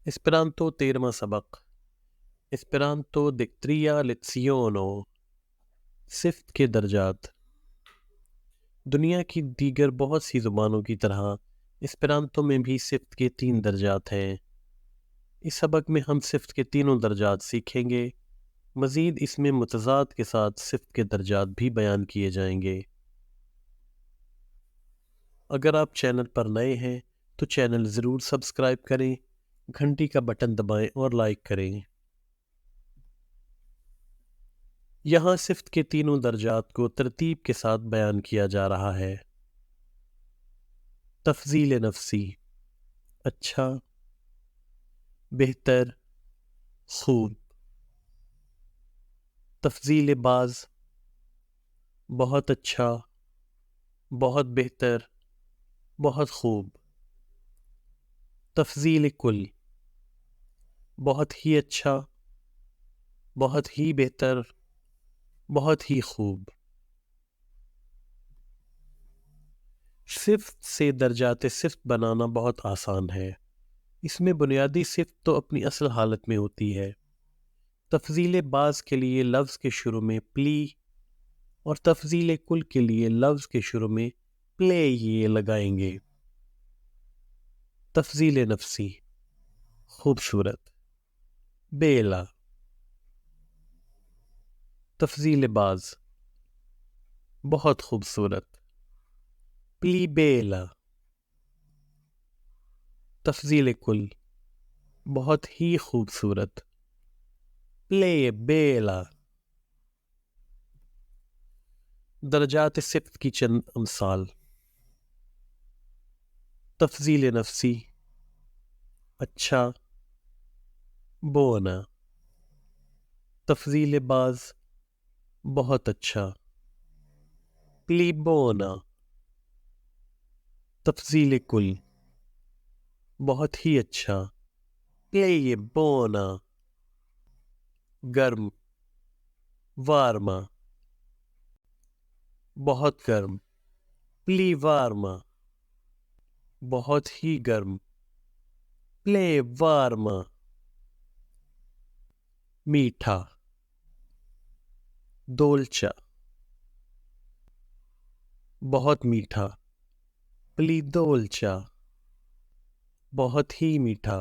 Esperanto 13واں سبق Esperanto Dictria Leziono صفت کے درجات۔ دنیا کی دیگر بہت سی زبانوں کی طرح اسپرانتو میں بھی صفت کے 3 درجات ہیں۔ اس سبق میں ہم صفت کے تینوں درجات سیکھیں گے۔ مزید اس میں متضاد کے ساتھ صفت کے درجات بھی بیان کیے جائیں گے۔ اگر آپ چینل پر نئے ہیں تو چینل ضرور سبسکرائب کریں، گھنٹی کا بٹن دبائیں اور لائک کریں۔ یہاں صفت کے تینوں درجات کو ترتیب کے ساتھ بیان کیا جا رہا ہے۔ تفضیل نفسی، اچھا، بہتر، خوب۔ تفضیل بعض، بہت اچھا، بہت بہتر، بہت خوب۔ تفضیل کل، بہت ہی اچھا، بہت ہی بہتر، بہت ہی خوب۔ صفت سے درجات صفت بنانا بہت آسان ہے۔ اس میں بنیادی صفت تو اپنی اصل حالت میں ہوتی ہے۔ تفضیل بعض کے لیے لفظ کے شروع میں پلی اور تفضیل کل کے لیے لفظ کے شروع میں پلے یہ لگائیں گے۔ تفضیل نفسی، خوبصورت، بیلا۔ تفضیل بعض، بہت خوبصورت، پلی بیلا۔ تفضیل کل، بہت ہی خوبصورت، پلے بیلا۔ درجات صفت کی چند امثال۔ تفضیل نفسی، اچھا، بونا۔ تفضیل بعض، بہت اچھا، پلی بونا۔ تفضیل کل، بہت ہی اچھا، پلی بونا۔ گرم، وارما، بہت گرم، پلی وارما۔ بہت ہی گرم، پلے وارما۔ میٹھا، دولچا، بہت میٹھا، پلی دولچا۔ بہت ہی میٹھا،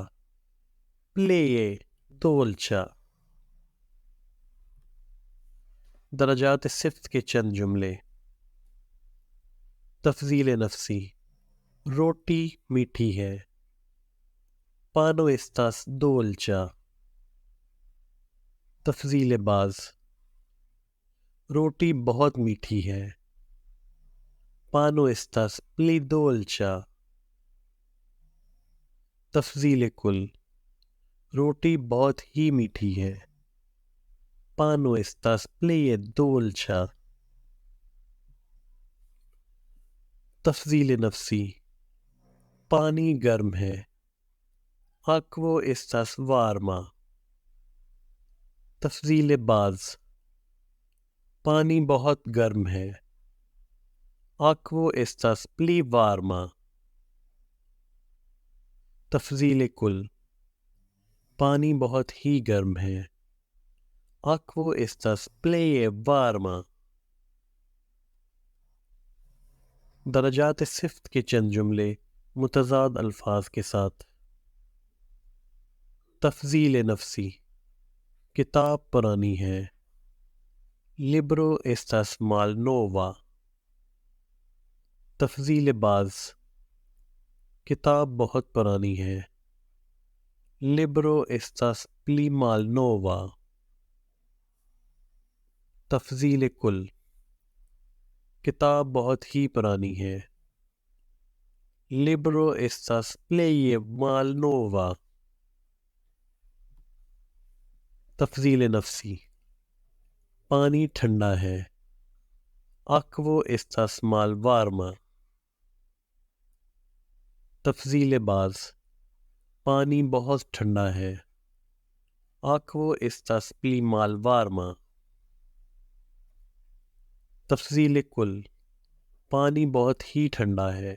پلے دولچا۔ درجات صفت کے چند جملے۔ تفضیل نفسی، روٹی میٹھی ہے، پانو استاس دولچا۔ تفضیل بعض، روٹی بہت میٹھی ہے، پانو استاس پلی دولچا۔ تفضیل کل، روٹی بہت ہی میٹھی ہے، پانو استاس پلی دولچا۔ تفضیل نفسی، پانی گرم ہے، آکوو استاس وارما۔ تفضیل بعض، پانی بہت گرم ہے، آکوو استاس پلی وارما۔ تفضیل کل، پانی بہت ہی گرم ہے، آکوو استاس پلی وارما۔ درجات صفت کے چند جملے متضاد الفاظ کے ساتھ۔ تفضیل نفسی، کتاب پرانی ہے، لبرو استاس مال نووا۔ تفضیل بعض، کتاب بہت پرانی ہے، لبرو استاس پلی مال نووا۔ تفضیل کل، کتاب بہت ہی پرانی ہے، لبرو استاس پلی مال نووا۔ تفضیل نفسی، پانی ٹھنڈا ہے، آکوو استاس مال وارما۔ تفضیل بعض، پانی بہت ٹھنڈا ہے، آکوو استاس پلی مال وارما۔ تفضیل کل، پانی بہت ہی ٹھنڈا ہے،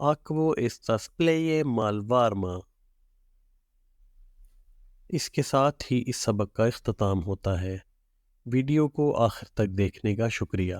آکوو استاس پلی مال وارما۔ اس کے ساتھ ہی اس سبق کا اختتام ہوتا ہے۔ ویڈیو کو آخر تک دیکھنے کا شکریہ۔